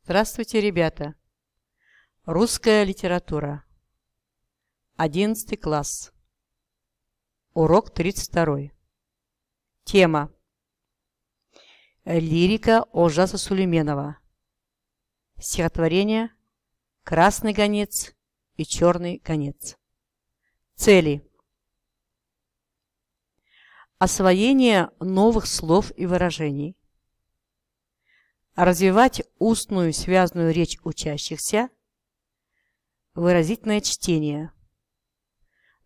Здравствуйте, ребята! Русская литература. 11 класс. Урок 32. Тема: лирика Олжаса Сулейменова. Стихотворение «Красный гонец» и «Черный гонец». Цели: освоение новых слов и выражений, развивать устную связную речь учащихся, выразительное чтение,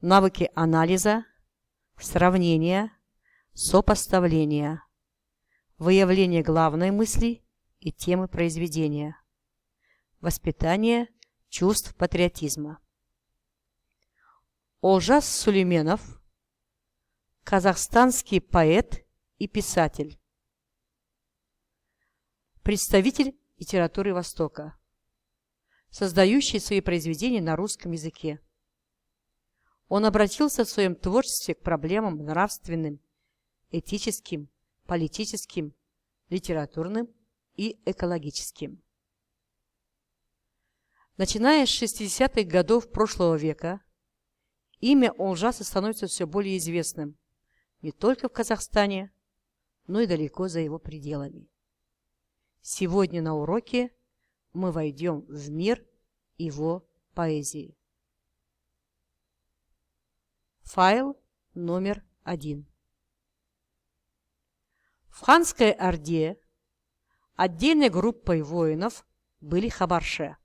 навыки анализа, сравнения, сопоставления, выявление главной мысли и темы произведения, воспитание чувств патриотизма. Олжас Сулейменов – казахстанский поэт и писатель, представитель литературы Востока, создающий свои произведения на русском языке. Он обратился в своем творчестве к проблемам нравственным, этическим, политическим, литературным и экологическим. Начиная с 60-х годов прошлого века, имя Олжаса становится все более известным не только в Казахстане, но и далеко за его пределами. Сегодня на уроке мы войдем в мир его поэзии. Файл номер 1. В ханской орде отдельной группой воинов были хабарше.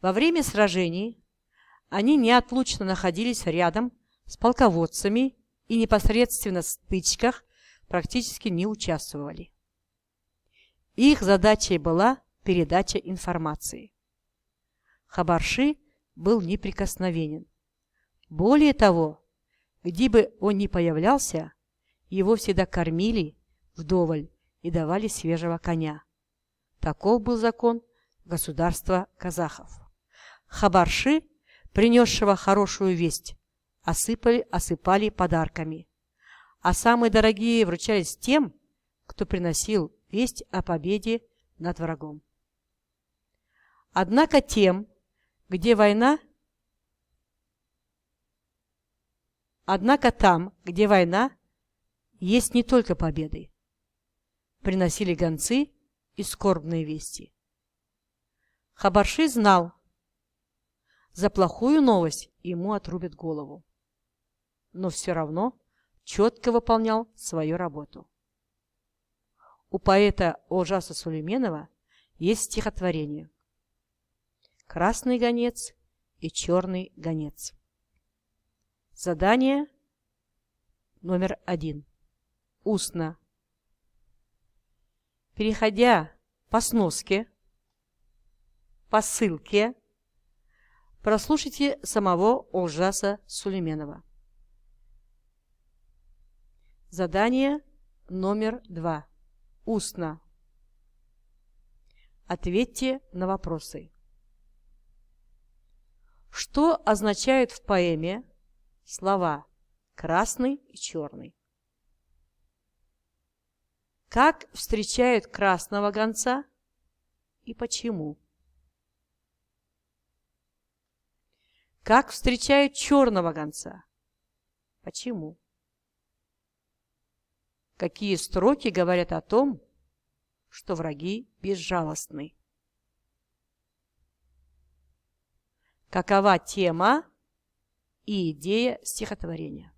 Во время сражений они неотлучно находились рядом с полководцами и непосредственно в стычках практически не участвовали. Их задачей была передача информации. Хабарши был неприкосновенен. Более того, где бы он ни появлялся, его всегда кормили вдоволь и давали свежего коня. Таков был закон государства казахов. Хабарши, принесшего хорошую весть, осыпали подарками, а самые дорогие вручались тем, кто приносил весть о победе над врагом. Однако там, где война, есть не только победы. Приносили гонцы и скорбные вести. Хабарши знал, за плохую новость ему отрубят голову, но все равно четко выполнял свою работу. У поэта Олжаса Сулейменова есть стихотворение «Красный гонец и черный гонец». Задание номер 1. Устно. Переходя по сноске, по ссылке, прослушайте самого Олжаса Сулейменова. Задание номер 2. Устно. Ответьте на вопросы. Что означают в поэме слова «красный» и «черный»? Как встречают красного гонца и почему? Как встречают черного гонца? Почему? Какие строки говорят о том, что враги безжалостны? Какова тема и идея стихотворения?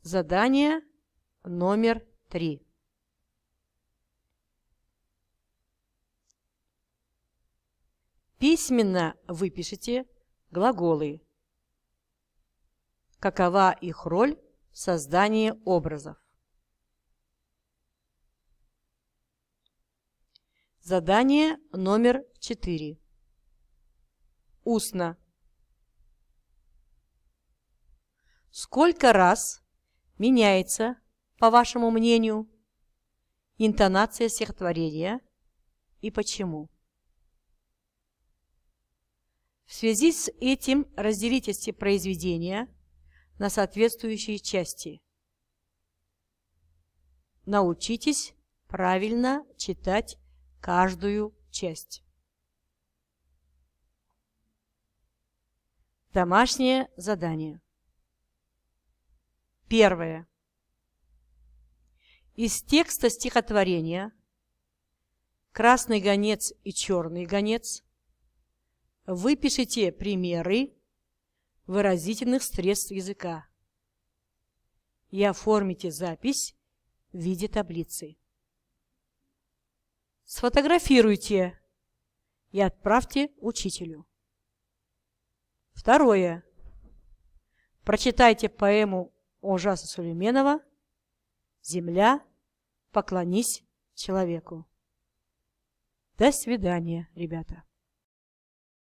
Задание номер 3. Письменно выпишите глаголы. Какова их роль в создании образов? Задание номер 4. Устно. Сколько раз меняется, по вашему мнению, интонация стихотворения и почему? В связи с этим разделите произведения на соответствующие части. Научитесь правильно читать каждую часть. Домашнее задание. Первое. Из текста стихотворения «Красный гонец и черный гонец» выпишите примеры выразительных средств языка и оформите запись в виде таблицы. Сфотографируйте и отправьте учителю. Второе. Прочитайте поэму Олжаса Сүлейменова «Земля, поклонись человеку». До свидания, ребята.